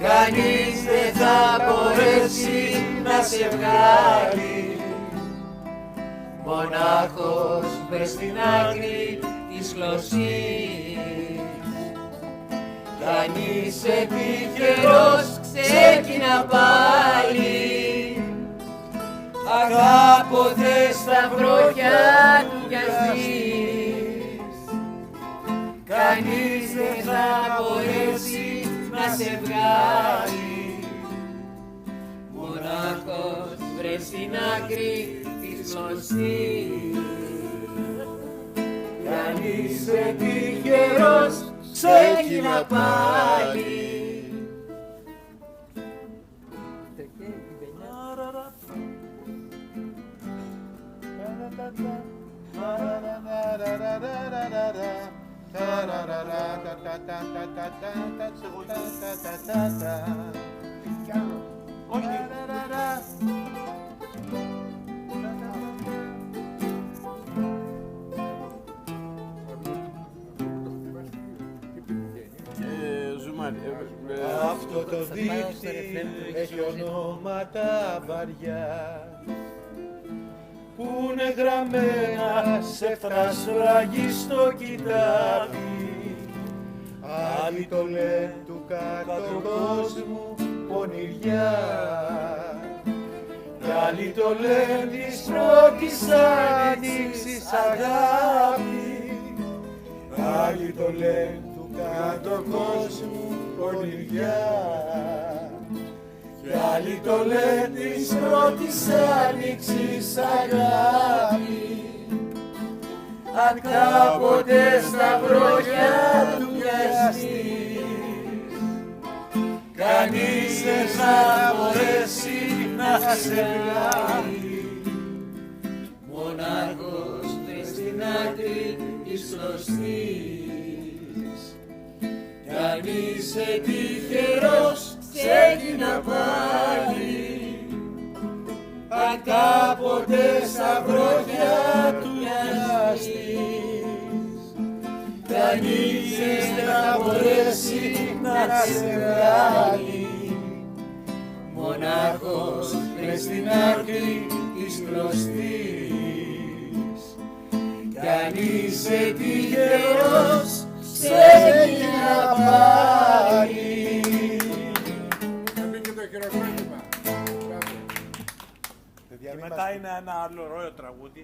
κανείς δεν θα μπορέσει να σε βγάλει. Μονάχος μες στην άκρη της γλωσσής. Κι αν είσαι τυχερός ξεκίνα πάλι, αγάπωτε στα βρόχια του κι ας δεις. Κανείς δεν θα μπορέσει να σε βγάλει. Μονάχος βρες στην άκρη της γλωσσής. Κι αν είσαι τυχερός ξεκίνα πάλι. Αυτό το δίχτυ έχει ονόματα βαριά που είναι γραμμένα σε φρασφραγιστό κοιτάπι. Άλλοι το λένε του κάτω κόσμου πονηριά, κι άλλοι το λένε της πρώτης άνοιξης αγάπη. Άλλοι το λένε του κάτω κόσμου πονηριά, κι άλλοι το λένε της πρώτης άνοιξης αγάπη. Αν κάποτε στα βρόχια του πιαστείς, κανείς δεν θα μπορέσει να σε βγάλει. Μονάχος μες στην άκρη της κλωστής. Κι αν είσαι τυχερός ξεκίνα πάλι, αν κάποτε στα βρόχια του πιαστείς, κανείς δεν θα μπορέσει να σε βγάλει. Μονάχος μες στην άκρη της κλωστής. Κι αν είσαι τυχερός ξεκίνα πάλι. Και μετά είναι ένα άλλο ωραίο τραγούδι.